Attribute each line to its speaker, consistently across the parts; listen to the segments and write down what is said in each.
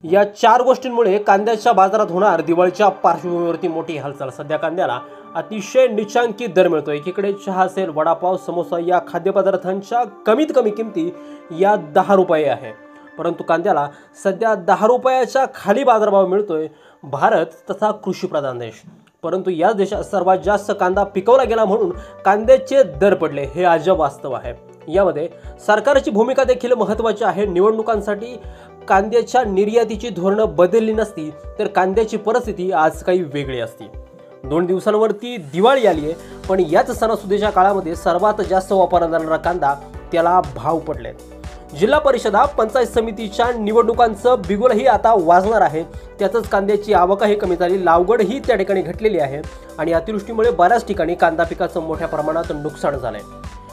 Speaker 1: या चार गोष्टींमुळे कांद्याच्या बाजारात होणार दिवाळीच्या पार्श्वभूमीवरती मोठी हालचाल। सध्या कांद्याला अतिशय निचांकी दर मिळतो। एकीकडे चहा असेल, वडापाव, समोसा या खाद्यपदार्थांच्या कमीत कमी किमती या 10 रुपये आहे, परंतु कांद्याला सध्या 10 रुपयाच्या खाली बाजारभाव मिळतोय। भारत तसा कृषीप्रधान देश, परंतु या देशात सर्वात जास्त कांदा पिकवला गेला म्हणून कांद्याचे दर पडले, हे अजब वास्तव आहे। यामध्ये सरकारची भूमिका देखील महत्त्वाची आहे। निवडणुकांसाठी कांद्याच्या निर्यातीची धोरणं बदलली नसती तर कांद्याची परिस्थिती आज काही वेगळी असती। 2 दिवसांवरती दिवाळी आली आहे, पण याच सणासुदीच्या काळामध्ये सर्वात जास्त वापरला जाणारा कांदा त्याला भाव पडले। जिल्हा परिषदा, पंचायत समितीच्या निवडणुकांचं बिगुलही आता वाजणार आहे। त्यातच कांद्याची आवकही कमी झाली, लागवडही त्या ठिकाणी घटलेली आहे आणि अतिवृष्टीमुळे बऱ्याच ठिकाणी कांदा पिकाचं मोठ्या प्रमाणात नुकसान झालंय।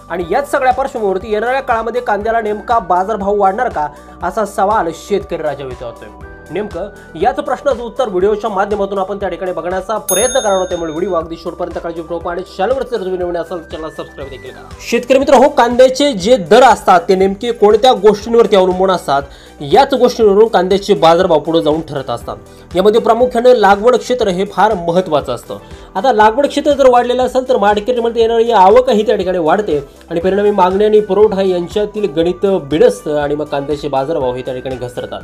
Speaker 1: आणि याच सगळ्या पार्श्वभूमीवरती येणाऱ्या काळामध्ये कांद्याला नेमका बाजारभाव वाढणार का, असा सवाल शेतकरी राजा विचारतोय। नेमकं याच प्रश्नाचं उत्तर व्हिडिओच्या माध्यमातून आपण त्या ठिकाणी बघण्याचा प्रयत्न करणार आहोत, त्यामुळे व्हिडिओ अगदी शेवटपर्यंत काळजीपूर्वक आणि चॅनलवर जर तुम्ही नवीन असाल चॅनल सबस्क्राइब देखील करा। शेतकरी मित्र हो, कांद्याचे जे दर असतात ते नेमके कोणत्या गोष्टींवरती अवलंबून असतात, याच गोष्टींवरून कांद्याचे बाजारभाव पुढे जाऊन ठरत असतात। यामध्ये प्रामुख्याने लागवड क्षेत्र हे फार महत्त्वाचं असतं। आता लागवड क्षेत्र जर वाढलेलं असेल तर मार्केटमध्ये येणारी आवकही त्या ठिकाणी वाढते आणि परिणामी मागणी आणि पुरवठा यांच्यातील गणित बिनसतं आणि मग कांद्याचे बाजारभाव हे त्या ठिकाणी घसरतात।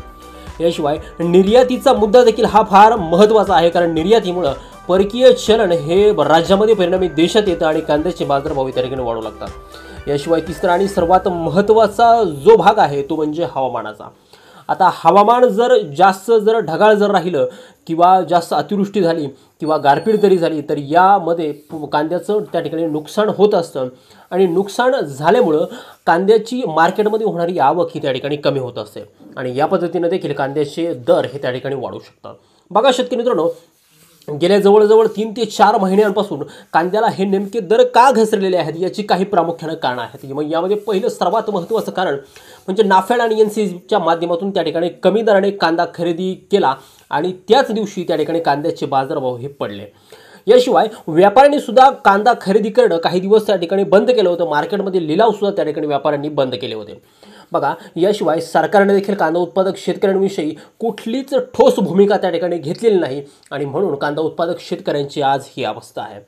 Speaker 1: याशिवाय निर्यातीचा मुद्दा देखील हा फार महत्त्वाचा आहे, कारण निर्यातीमुळे परकीय चलन हे राज्यामध्ये परिणामी देशात येतं आणि कांद्याचे बाजारभाव त्या ठिकाणी वाढू लागतात। याशिवाय तिसरा आणि सर्वात महत्त्वाचा जो भाग आहे तो म्हणजे हवामानाचा। आता हवामान जर ढगाळ राहिलं किंवा जास्त अतिवृष्टी झाली किंवा गारपीट जरी झाली तर यामध्ये कांद्याचं त्या ठिकाणी नुकसान होत असतं आणि नुकसान झाल्यामुळं कांद्याची मार्केटमध्ये होणारी आवक ही त्या ठिकाणी कमी होत असते आणि या पद्धतीने देखील कांद्याचे दर हे त्या ठिकाणी वाढू शकतात। बघा शेतकरी मित्रांनो, गेल्या जवळजवळ 3 ते 4 महिन्यांपासून कांद्याला हे नेमके दर का घसरलेले आहेत याची काही प्रामुख्याने कारणं आहेत। मग यामध्ये पहिलं सर्वात महत्त्वाचं कारण म्हणजे नाफेड आणि एनसीच्या माध्यमातून त्या ठिकाणी कमी दराने कांदा खरेदी केला आणि त्याच दिवशी त्या ठिकाणी कांद्याचे बाजारभाव हे पडले। याशिवाय व्यापाऱ्यांनी सुद्धा कांदा खरेदी करणं काही दिवस त्या ठिकाणी बंद केलं होतं। मार्केटमध्ये लिलाव सुद्धा त्या ठिकाणी व्यापाऱ्यांनी बंद केले होते। बघा, याशिवाय सरकारने देखील कांदा उत्पादक शेतकऱ्यांविषयी कुठलीच ठोस भूमिका त्या ठिकाणी घेतलेली नाही आणि म्हणून कांदा उत्पादक शेतकऱ्यांची आज ही अवस्था आहे।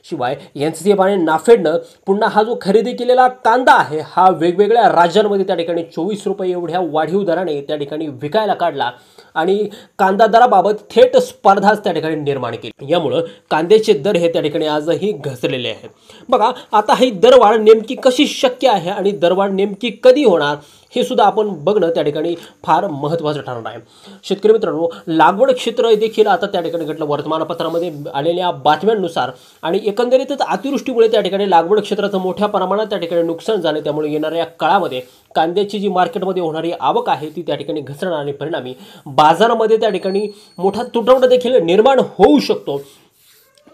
Speaker 1: शिवाय एनसीसी आणि नाफेडनं पुन्हा हा जो खरेदी केलेला कांदा आहे हा वेगवेगळ्या राज्यांमध्ये त्या ठिकाणी 24 रुपये एवढ्या वाढीव दराने त्या ठिकाणी विकायला काढला आणि कांदा दराबाबत थेट स्पर्धाच त्या ठिकाणी निर्माण केली। यामुळे कांद्याचे दर हे त्या ठिकाणी आजही घसरलेले आहेत। बघा, आता ही दरवाढ नेमकी कशी शक्य आहे आणि दरवाढ नेमकी कधी होणार हे सुद्धा आपण बघणं त्या ठिकाणी फार महत्त्वाचं ठरणार आहे। शेतकरी मित्रांनो, लागवड क्षेत्र देखील आता त्या ठिकाणी घडलं। वर्तमानपत्रामध्ये आलेल्या बातम्यांनुसार आणि एकंदरीतच अतिवृष्टीमुळे त्या ठिकाणी लागवड क्षेत्राचं मोठ्या प्रमाणात त्या ठिकाणी नुकसान झाले, त्यामुळे येणाऱ्या काळामध्ये कांद्याची जी मार्केटमध्ये होणारी आवक आहे ती त्या ठिकाणी घसरणार आणि परिणामी बाजारामध्ये त्या ठिकाणी मोठा तुटवडा देखील निर्माण होऊ शकतो,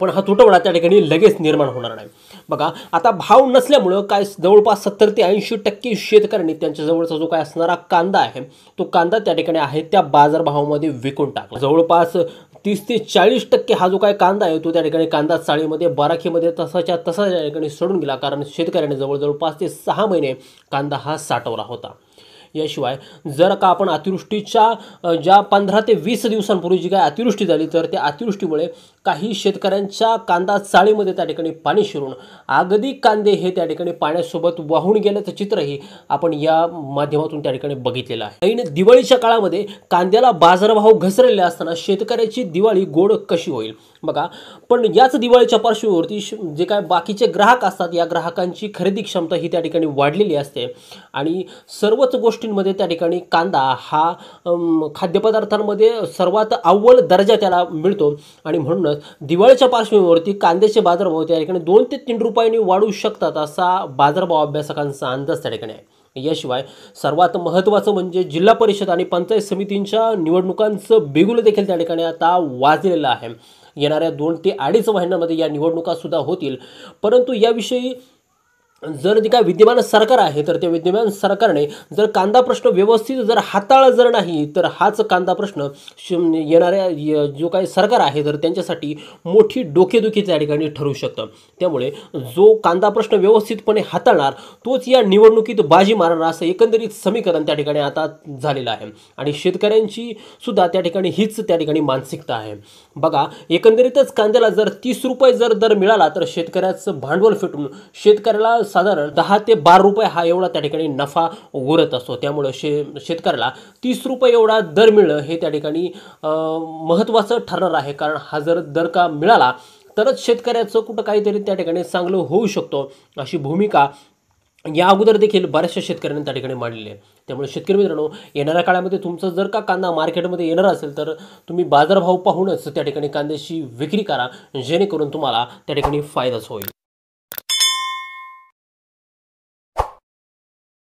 Speaker 1: पण हा तुटवडा त्या ठिकाणी लगेच निर्माण होणार नाही। बघा, आता भाव नसल्यामुळं काय जवळपास 70 ते 80% शेतकऱ्यांनी त्यांच्या जवळचा जो काय असणारा कांदा आहे तो कांदा त्या ठिकाणी आहे त्या बाजारभावामध्ये विकून टाकला। जवळपास 30 ते 40% हा जो काय कांदा आहे तो त्या ठिकाणी कांदा चाळीमध्ये बाराखीमध्ये तसाच्या तसा त्या ठिकाणी सोडून गेला, कारण शेतकऱ्यांनी जवळजवळ 5 ते 6 महिने कांदा हा साठवला होता। याशिवाय जर का आपण अतिवृष्टीच्या ज्या 15 ते 20 दिवसांपूर्वी जी काय अतिवृष्टी झाली तर त्या अतिवृष्टीमुळे काही शेतकऱ्यांच्या कांदा चाळीमध्ये त्या ठिकाणी पाणी शिरून अगदी कांदे हे त्या ठिकाणी पाण्यासोबत वाहून गेल्याचं चित्रही आपण या माध्यमातून त्या ठिकाणी बघितलेलं आहे। आणि दिवाळीच्या काळामध्ये कांद्याला बाजारभाव घसरलेले असताना शेतकऱ्याची दिवाळी गोड कशी होईल? बघा, पण याच दिवाळीच्या पार्श्वभूमीवरती जे काय बाकीचे ग्राहक असतात या ग्राहकांची खरेदी क्षमता ही त्या ठिकाणी वाढलेली असते आणि सर्वच गोष्टींमध्ये त्या ठिकाणी कांदा हा खाद्यपदार्थांमध्ये सर्वात अव्वल दर्जा त्याला मिळतो आणि म्हणूनच दिवाळीच्या पार्श्वभूमीवरती कांद्याचे बाजारभाव त्या ठिकाणी 2 ते 3 रुपयांनी वाढू शकतात असा बाजारभाव अभ्यासकांचा अंदाज त्या ठिकाणी आहे। याशिवाय सर्वात महत्त्वाचं म्हणजे जिल्हा परिषद आणि पंचायत समितींच्या निवडणुकांचं बिगुल देखील त्या ठिकाणी आता वाजलेलं आहे। येणाऱ्या 2 ते 2.5 महिन्यांमध्ये या निवडणुका सुद्धा होतील, परंतु याविषयी जर जे काय विद्यमान सरकार आहे तर त्या विद्यमान सरकारने जर कांदा प्रश्न व्यवस्थित जर हाताळला जर नाही तर हाच कांदा प्रश्न येणाऱ्या जो काही सरकार आहे तर त्यांच्यासाठी मोठी डोकेदुखी त्या ठिकाणी ठरू शकतं. त्यामुळे जो कांदा प्रश्न व्यवस्थितपणे हाताळणार तोच या निवडणुकीत बाजी मारणार असं एकंदरीत समीकरण त्या ठिकाणी आता झालेलं आहे. आणि शेतकऱ्यांची सुद्धा त्या ठिकाणी हीच त्या ठिकाणी मानसिकता आहे. बघा, एकंदरीतच कांद्याला जर 30 रुपये जर दर मिळाला तर शेतकऱ्याचं भांडवल फिटून शेतकऱ्याला साधारण 10 ते 12 रुपये हा एवढा त्या ठिकाणी नफा उरत असतो. त्यामुळं शेतकऱ्याला 30 रुपये एवढा दर मिळणं हे त्या ठिकाणी महत्त्वाचं ठरणार आहे. कारण हा जर दर का मिळाला तरच शेतकऱ्याचं कुठं काहीतरी त्या ठिकाणी चांगलं होऊ शकतो, अशी भूमिका या अगोदर देखील बऱ्याचशा शेतकऱ्यांनी त्या ठिकाणी मांडलेली आहे. त्यामुळे शेतकरी मित्रांनो, येणाऱ्या काळामध्ये तुमचं जर का कांदा मार्केटमध्ये येणार असेल तर तुम्ही बाजारभाव पाहूनच त्या ठिकाणी कांद्याची विक्री करा, जेणेकरून तुम्हाला त्या ठिकाणी फायदाच होईल.